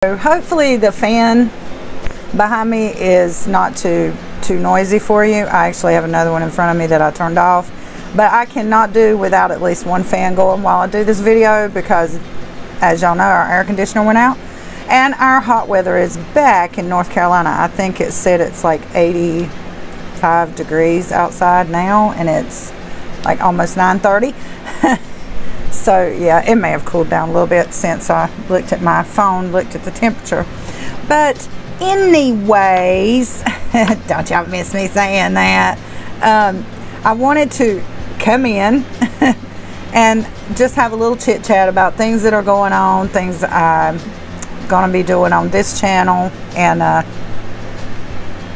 So hopefully the fan behind me is not too noisy for you. I actually have another one in front of me that I turned off, but I cannot do without at least one fan going while I do this video because, as y'all know, our air conditioner went out and our hot weather is back in North Carolina. I think it said it's like 85 degrees outside now and it's like almost 9:30. So yeah, it may have cooled down a little bit since I looked at my phone, looked at the temperature. But anyways, don't y'all miss me saying that. I wanted to come in and just have a little chit chat about things that are going on, things I'm going to be doing on this channel, and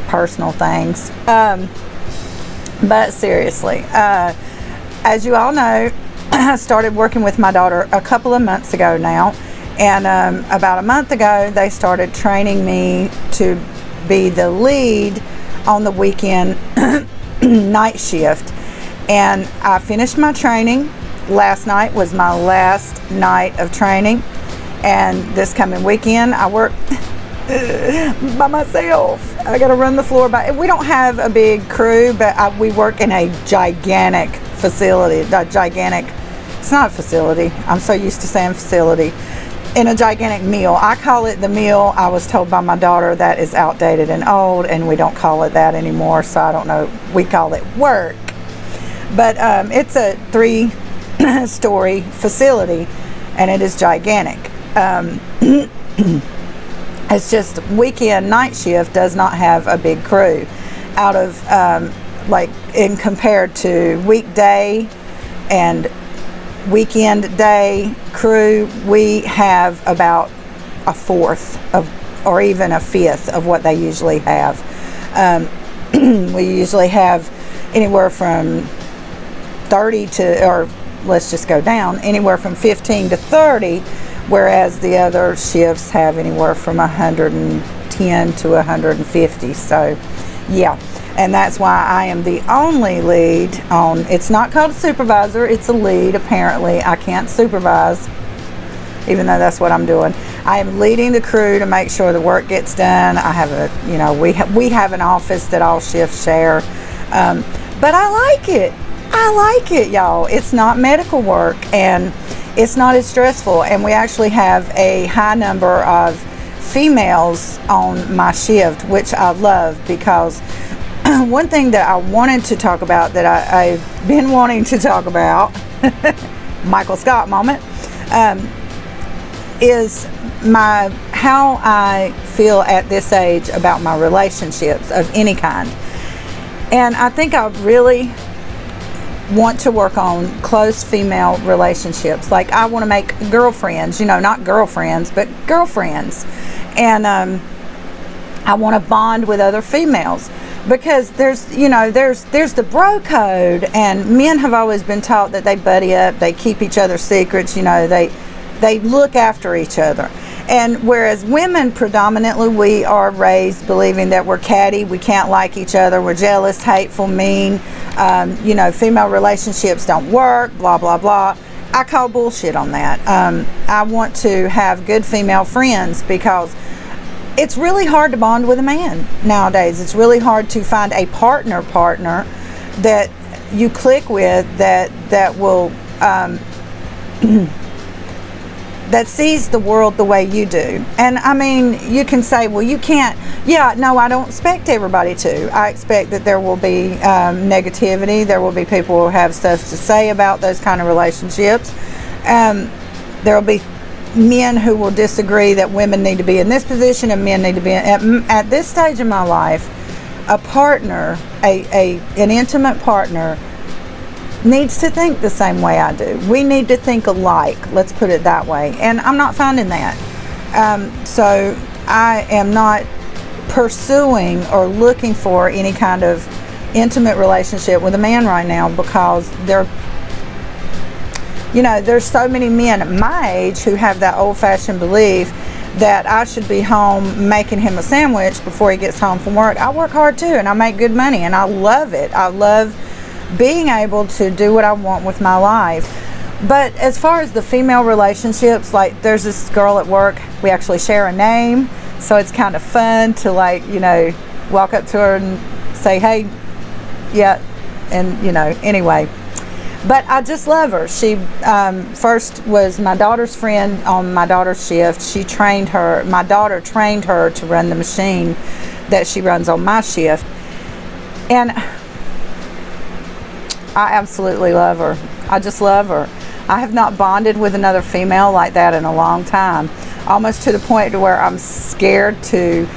personal things. But seriously, as you all know, I started working with my daughter a couple of months ago now, and about a month ago they started training me to be the lead on the weekend night shift, and I finished my training. Last night was my last night of training, and this coming weekend I work by myself. I gotta run the floor we don't have a big crew, but we work in a gigantic facility. It's not a facility, I'm so used to saying facility. In a gigantic mill. I call it the mill. I was told by my daughter that is outdated and old, and we don't call it that anymore, so I don't know. We call it work. But it's a 3-story facility, and it is gigantic. It's just weekend night shift does not have a big crew. Out of like in compared to weekday and weekend day crew, we have about a fourth of, or even a fifth of what they usually have. We usually have anywhere from 30 to, or let's just go down, anywhere from 15 to 30, whereas the other shifts have anywhere from 110 to 150. So yeah, and that's why I am the only lead on, it's not called a supervisor, it's a lead. Apparently I can't supervise, even though that's what I'm doing. I am leading the crew to make sure the work gets done. I have a, you know, we have an office that all shifts share, but I like it, y'all. It's not medical work and it's not as stressful, and we actually have a high number of females on my shift, which I love, because one thing that I wanted to talk about, that I've been wanting to talk about, Michael Scott moment, is how I feel at this age about my relationships of any kind. And I think I really want to work on close female relationships. Like, I want to make girlfriends, you know, not girlfriends, but girlfriends. And I want to bond with other females, because there's, you know, there's the bro code, and men have always been taught that they buddy up, they keep each other's secrets, you know, they look after each other. And whereas women predominantly, we are raised believing that we're catty, we can't like each other, we're jealous, hateful, mean, you know, female relationships don't work, blah blah blah. I call bullshit on that. I want to have good female friends, because it's really hard to bond with a man nowadays. It's really hard to find a partner that you click with, that will that sees the world the way you do. And I mean, you can say, well, you can't. Yeah, no, I don't expect everybody to. I expect that there will be negativity. There will be people who have stuff to say about those kind of relationships. There will be men who will disagree that women need to be in this position and men need to be at this stage in my life. A partner, an intimate partner, needs to think the same way I do. We need to think alike, let's put it that way, and I'm not finding that. So I am not pursuing or looking for any kind of intimate relationship with a man right now, because there's so many men my age who have that old-fashioned belief that I should be home making him a sandwich before he gets home from work. I work hard too, and I make good money, and I love it. I love being able to do what I want with my life But as far as the female relationships, like there's this girl at work, we actually share a name, so it's kind of fun to, like, you know, walk up to her and say, hey, yeah, and, you know, anyway. But I just love her. She first was my daughter's friend on my daughter's shift. She trained her, my daughter trained her to run the machine that she runs on my shift. And I absolutely love her. I just love her. I have not bonded with another female like that in a long time. Almost to the point to where I'm scared to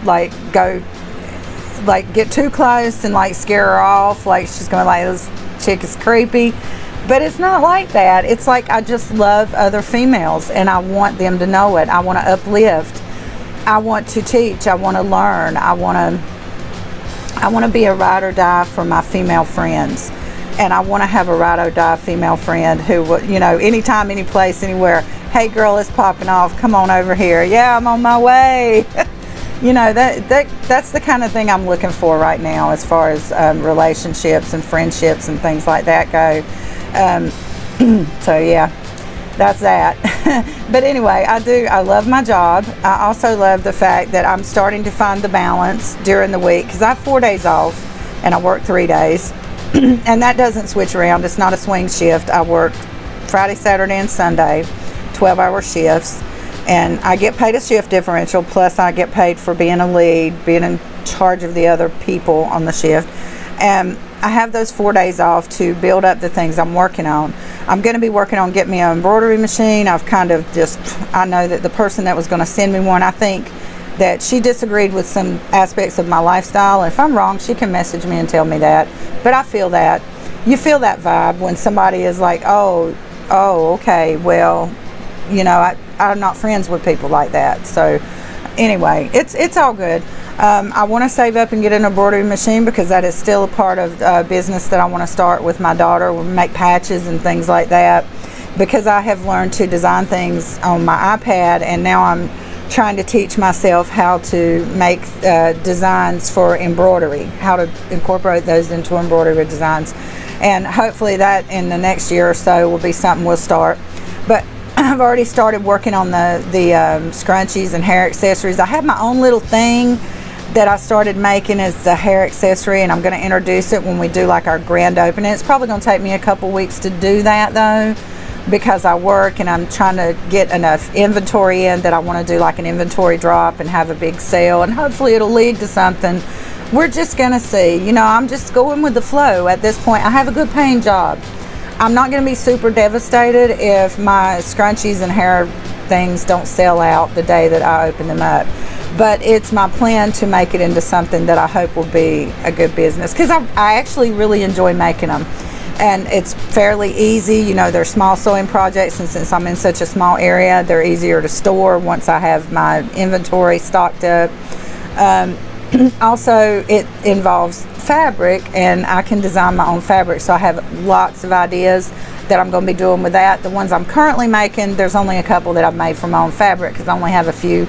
like go, like get too close and like scare her off. Like she's going to like, this chick is creepy. But it's not like that. It's like I just love other females and I want them to know it. I want to uplift. I want to teach. I want to learn. I want to be a ride or die for my female friends. And I want to have a ride or die female friend who, you know, anytime, any place, anywhere, hey girl, it's popping off, come on over here. Yeah, I'm on my way. You know, that's the kind of thing I'm looking for right now as far as relationships and friendships and things like that go. So yeah, that's that. But anyway, I love my job. I also love the fact that I'm starting to find the balance during the week, because I have 4 days off and I work 3 days. And that doesn't switch around. It's not a swing shift. I work Friday, Saturday, and Sunday, 12-hour shifts. And I get paid a shift differential, plus I get paid for being a lead, being in charge of the other people on the shift. And I have those 4 days off to build up the things I'm working on. I'm going to be working on getting me an embroidery machine. I've kind of just, I know that the person that was going to send me one, I think that she disagreed with some aspects of my lifestyle. If I'm wrong, she can message me and tell me that. But I feel that. You feel that vibe when somebody is like, oh, okay, well, you know, I'm not friends with people like that. So anyway, it's all good. I want to save up and get an embroidery machine, because that is still a part of business that I want to start with my daughter. We'll make patches and things like that, because I have learned to design things on my iPad, and now I'm trying to teach myself how to make designs for embroidery, how to incorporate those into embroidery designs. And hopefully that in the next year or so will be something we'll start. But I've already started working on the scrunchies and hair accessories. I have my own little thing that I started making as the hair accessory, and I'm going to introduce it when we do like our grand opening. It's probably going to take me a couple weeks to do that though, because I work and I'm trying to get enough inventory in that I want to do like an inventory drop and have a big sale, and hopefully it'll lead to something. We're just going to see. You know, I'm just going with the flow at this point. I have a good paying job. I'm not going to be super devastated if my scrunchies and hair things don't sell out the day that I open them up. But it's my plan to make it into something that I hope will be a good business, because I actually really enjoy making them. And it's fairly easy. You know, they're small sewing projects, and since I'm in such a small area, they're easier to store once I have my inventory stocked up. Also, it involves fabric, and I can design my own fabric, so I have lots of ideas that I'm going to be doing with that. The ones I'm currently making, there's only a couple that I've made from my own fabric, because I only have a few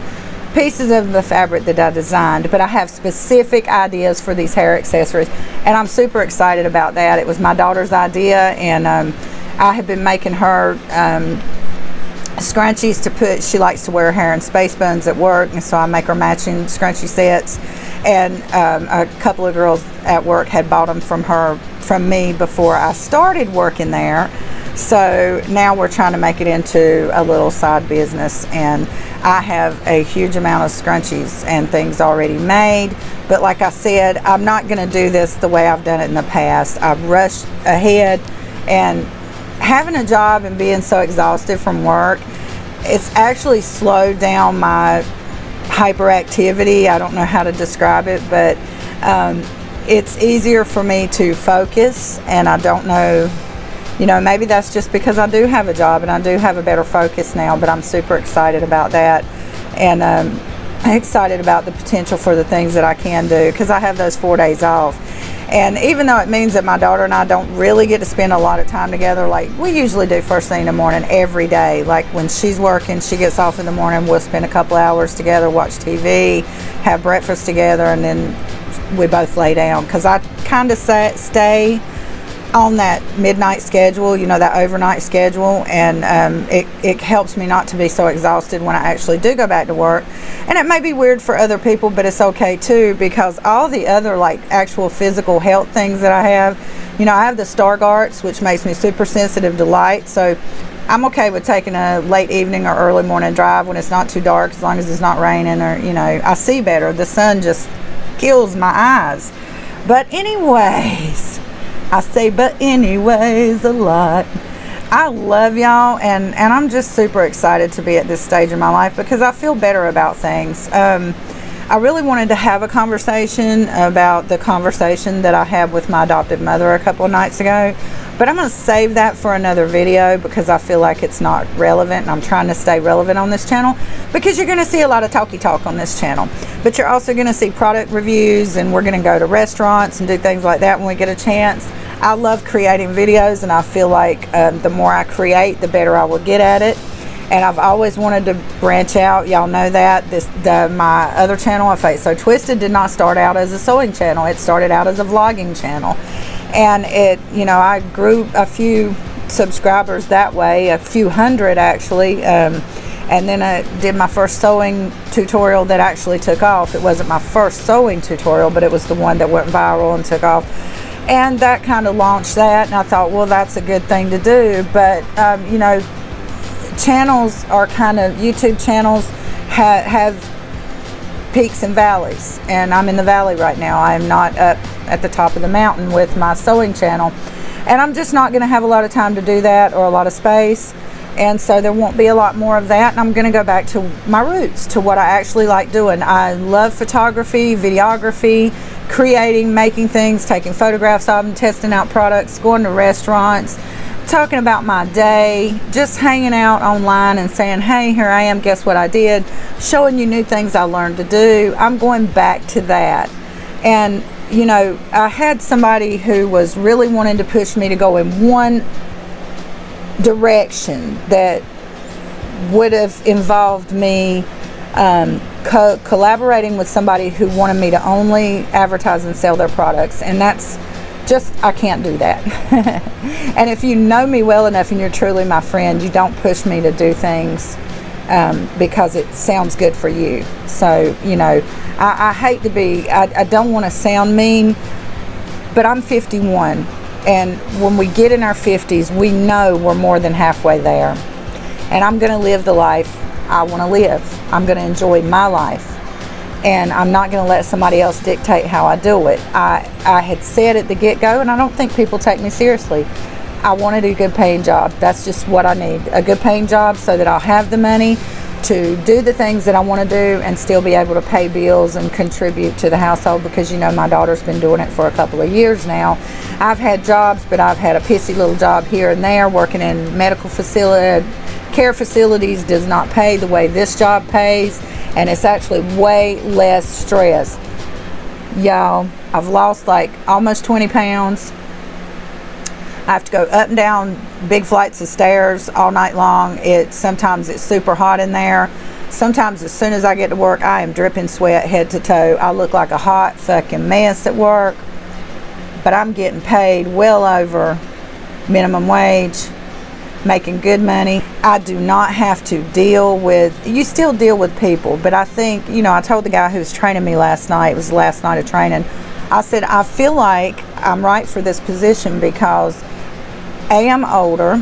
pieces of the fabric that I designed. But I have specific ideas for these hair accessories, and I'm super excited about that. It was my daughter's idea, and I have been making her scrunchies to put. She likes to wear hair in space buns at work, and so I make her matching scrunchie sets. And a couple of girls at work had bought them from me before I started working there. So now we're trying to make it into a little side business, and I have a huge amount of scrunchies and things already made. But like I said, I'm not going to do this the way I've done it in the past. I've rushed ahead, and having a job and being so exhausted from work, it's actually slowed down my hyperactivity. I don't know how to describe it, but it's easier for me to focus, and I don't know, you know, maybe that's just because I do have a job and I do have a better focus now. But I'm super excited about that, and excited about the potential for the things that I can do, because I have those 4 days off. And even though it means that my daughter and I don't really get to spend a lot of time together, like we usually do first thing in the morning every day. Like when she's working, she gets off in the morning, we'll spend a couple hours together, watch TV, have breakfast together, and then we both lay down. Because I kind of stay on that midnight schedule, you know, that overnight schedule, and it helps me not to be so exhausted when I actually do go back to work. And it may be weird for other people, but it's okay too, because all the other like actual physical health things that I have, you know, I have the Stargarts, which makes me super sensitive to light, so I'm okay with taking a late evening or early morning drive when it's not too dark, as long as it's not raining, or, you know, I see better. The sun just kills my eyes. But anyways, I say but anyways a lot. I love y'all, and I'm just super excited to be at this stage in my life because I feel better about things. I really wanted to have a conversation about the conversation that I had with my adopted mother a couple of nights ago, but I'm going to save that for another video because I feel like it's not relevant, and I'm trying to stay relevant on this channel, because you're going to see a lot of talky talk on this channel, but you're also going to see product reviews, and we're going to go to restaurants and do things like that when we get a chance. I love creating videos, and I feel like the more I create, the better I will get at it. And I've always wanted to branch out. Y'all know that my other channel, A Fate So Twisted, did not start out as a sewing channel. It started out as a vlogging channel, and it, you know, I grew a few subscribers that way, a few hundred actually. And then I did my first sewing tutorial that actually took off. It wasn't my first sewing tutorial, but it was the one that went viral and took off. And that kind of launched that, and I thought, well, that's a good thing to do. But you know, channels are kind of, YouTube channels have peaks and valleys, and I'm in the valley right now. I'm not up at the top of the mountain with my sewing channel, and I'm just not going to have a lot of time to do that, or a lot of space, and so there won't be a lot more of that. And I'm going to go back to my roots, to what I actually like doing. I love photography, videography, creating, making things, taking photographs of them, testing out products, going to restaurants, talking about my day, just hanging out online and saying, hey, here I am, guess what I did, showing you new things I learned to do. I'm going back to that. And you know, I had somebody who was really wanting to push me to go in one direction that would have involved me collaborating with somebody who wanted me to only advertise and sell their products, and that's just, I can't do that. And if you know me well enough and you're truly my friend, you don't push me to do things because it sounds good for you. So, you know, I hate to be, I don't want to sound mean, but I'm 51, and when we get in our 50s, we know we're more than halfway there. And I'm going to live the life I want to live. I'm going to enjoy my life, and I'm not going to let somebody else dictate how I do it. I had said at the get-go, and I don't think people take me seriously, I wanted a good paying job. That's just what I need, a good paying job, so that I'll have the money to do the things that I want to do and still be able to pay bills and contribute to the household, because, you know, my daughter's been doing it for a couple of years now. I've had jobs, but I've had a pissy little job here and there, working in medical facility, care facilities does not pay the way this job pays, and it's actually way less stress. Y'all, I've lost like almost 20 pounds. I have to go up and down big flights of stairs all night long. Sometimes it's super hot in there. Sometimes as soon as I get to work, I am dripping sweat head to toe. I look like a hot fucking mess at work, but I'm getting paid well over minimum wage, making good money. I do not have to deal with, you still deal with people, but I think, you know, I told the guy who was training me last night, it was the last night of training, I said, I feel like I'm right for this position because A, I'm older,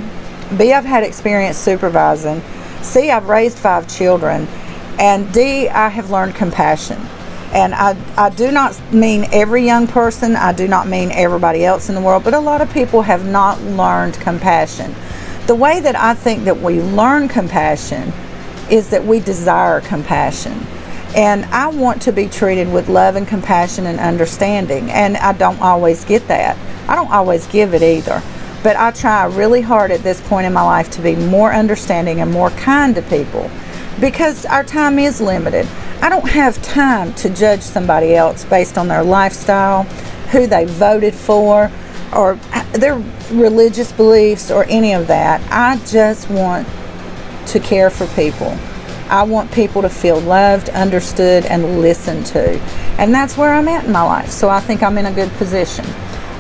B, I've had experience supervising, C, I've raised 5 children, and D, I have learned compassion. And I do not mean every young person, I do not mean everybody else in the world, but a lot of people have not learned compassion. The way that I think that we learn compassion is that we desire compassion. And I want to be treated with love and compassion and understanding. And I don't always get that. I don't always give it either. But I try really hard at this point in my life to be more understanding and more kind to people, because our time is limited. I don't have time to judge somebody else based on their lifestyle, who they voted for, or their religious beliefs, or any of that. I just want to care for people. I want people to feel loved, understood, and listened to. And that's where I'm at in my life. So I think I'm in a good position,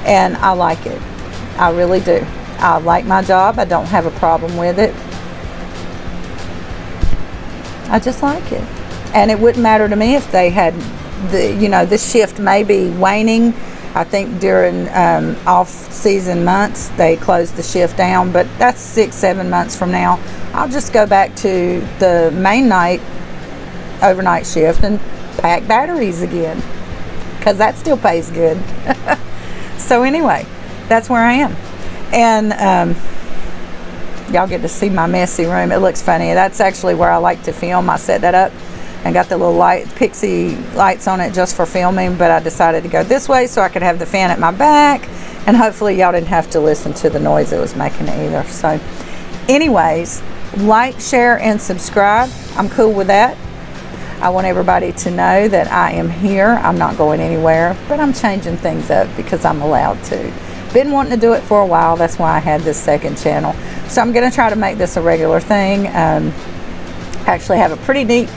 and I like it. I really do. I like my job. I don't have a problem with it. I just like it. And it wouldn't matter to me if they had this shift may be waning. I think during off-season months they close the shift down, but that's 6-7 months from now. I'll just go back to the main night overnight shift and pack batteries again, because that still pays good. So anyway, that's where I am. And y'all get to see my messy room. It looks funny. That's actually where I like to film. I set that up and got the little pixie lights on it just for filming, but I decided to go this way so I could have the fan at my back, and hopefully y'all didn't have to listen to the noise it was making either. So anyways, like, share, and subscribe. I'm cool with that. I want everybody to know that I am here. I'm not going anywhere, but I'm changing things up because I'm allowed to. Been wanting to do it for a while. That's why I had this second channel. So I'm going to try to make this a regular thing. Actually have a pretty neat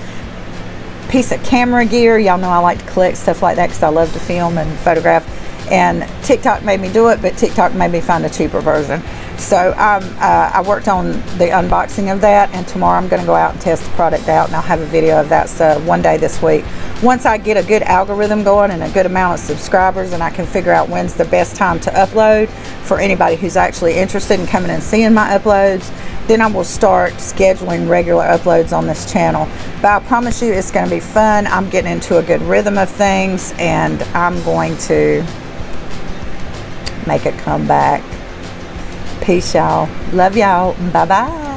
piece of camera gear. Y'all know I like to collect stuff like that because I love to film and photograph. And TikTok made me do it, but TikTok made me find a cheaper version. So I worked on the unboxing of that, and tomorrow I'm going to go out and test the product out, and I'll have a video of that one day this week. Once I get a good algorithm going and a good amount of subscribers, and I can figure out when's the best time to upload for anybody who's actually interested in coming and seeing my uploads, then I will start scheduling regular uploads on this channel. But I promise you it's going to be fun. I'm getting into a good rhythm of things, and I'm going to make a comeback. Peace, y'all. Love y'all. Bye-bye.